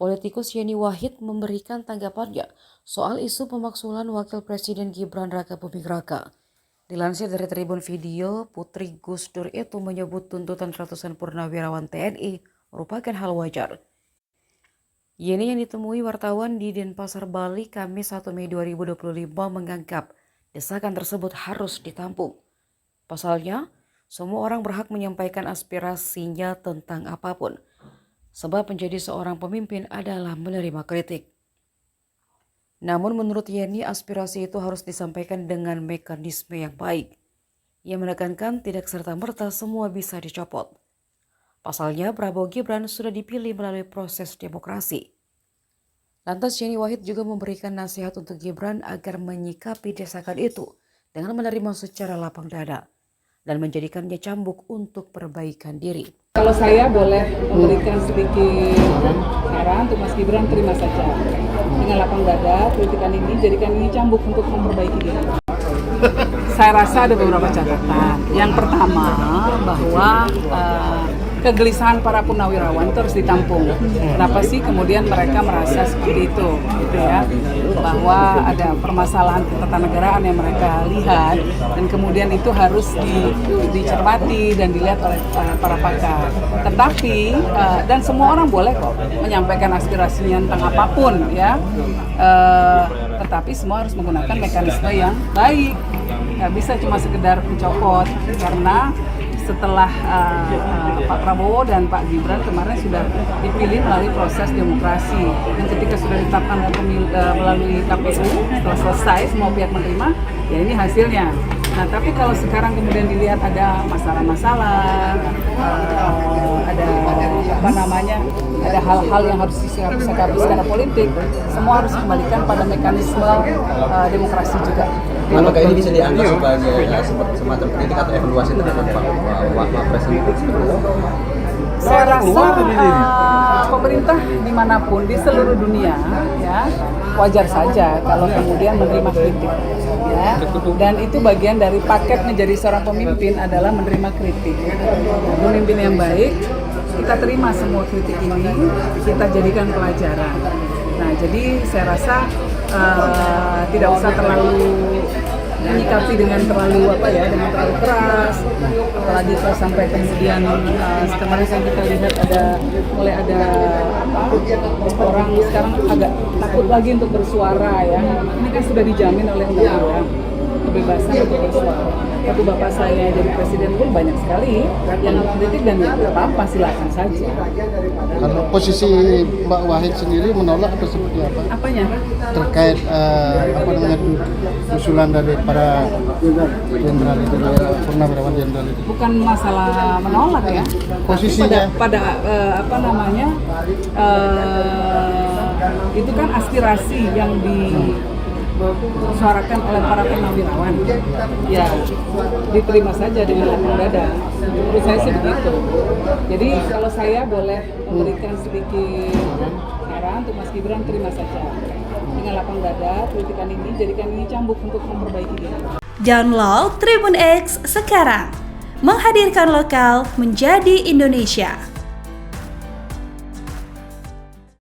Politikus Yeni Wahid memberikan tanggapannya soal isu pemaksulan Wakil Presiden Gibran Rakabuming Raka. Dilansir dari Tribun Video, Putri Gus Dur itu menyebut tuntutan ratusan purnawirawan TNI merupakan hal wajar. Yeni yang ditemui wartawan di Denpasar, Bali, Kamis 1 Mei 2025 menganggap desakan tersebut harus ditampung. Pasalnya, semua orang berhak menyampaikan aspirasinya tentang apapun. Sebab menjadi seorang pemimpin adalah menerima kritik. Namun menurut Yeni, aspirasi itu harus disampaikan dengan mekanisme yang baik. Ia menekankan tidak serta-merta semua bisa dicopot. Pasalnya Prabowo Gibran sudah dipilih melalui proses demokrasi. Lantas Yeni Wahid juga memberikan nasihat untuk Gibran agar menyikapi desakan itu dengan menerima secara lapang dada dan menjadikannya cambuk untuk perbaikan diri. Kalau saya boleh memberikan sedikit saran untuk Mas Gibran, terima saja. Dengan lapang dada, kritikan ini, jadikan ini cambuk untuk memperbaiki diri. Saya rasa ada beberapa catatan. Yang pertama, bahwa kegelisahan para purnawirawan itu harus ditampung. Kenapa sih kemudian mereka merasa seperti itu, gitu ya? Bahwa ada permasalahan ketatanegaraan yang mereka lihat dan kemudian itu harus dicermati dan dilihat oleh para pakar. Tetapi dan semua orang boleh kok menyampaikan aspirasinya tentang apapun, ya. Tetapi semua harus menggunakan mekanisme yang baik. Nggak bisa cuma sekedar mencopot, karena setelah Pak Prabowo dan Pak Gibran kemarin sudah dipilih melalui proses demokrasi, dan ketika sudah ditetapkan melalui KPU, setelah selesai semua pihak menerima, ya ini hasilnya. Nah, tapi kalau sekarang kemudian dilihat ada masalah-masalah, ada hal-hal yang harus disikapi secara politik, semua harus dikembalikan pada mekanisme demokrasi juga. Apakah ini bisa dianggap sebagai semacam kritik atau evaluasi terhadap Pak Presiden? Saya rasa pemerintah dimanapun di seluruh dunia, ya, wajar saja kalau kemudian menerima kritik, ya. Dan itu bagian dari paket menjadi seorang pemimpin adalah menerima kritik. Pemimpin yang baik, kita terima semua kritik ini, kita jadikan pelajaran. Nah, jadi saya rasa tidak usah terlalu menyikapi dengan terlalu keras, apalagi kalau sampai kemudian kemarin kita lihat mulai ada orang sekarang agak takut lagi untuk bersuara, ya. Ini kan sudah dijamin oleh undang-undang kebebasan untuk bersuara. Waktu bapak saya jadi presiden pun banyak sekali yang kritik, dan ya apa-apa, silakan saja. Kalau posisi Mbak Wahid sendiri menolak atau seperti apa? Apanya? Terkait usulan dari para jenderal itu, purnawirawan jenderal itu. Bukan masalah menolak, ya. Posisinya itu kan aspirasi yang disuarakan oleh para purnawirawan, ya diterima saja dengan lapang dada. Menurut saya sih begitu. Jadi kalau saya boleh memberikan sedikit saran untuk Mas Gibran, terima saja. Dengan lapang dada, kritikan ini, jadikan ini cambuk untuk memperbaiki diri. Download Tribun X sekarang, menghadirkan lokal menjadi Indonesia.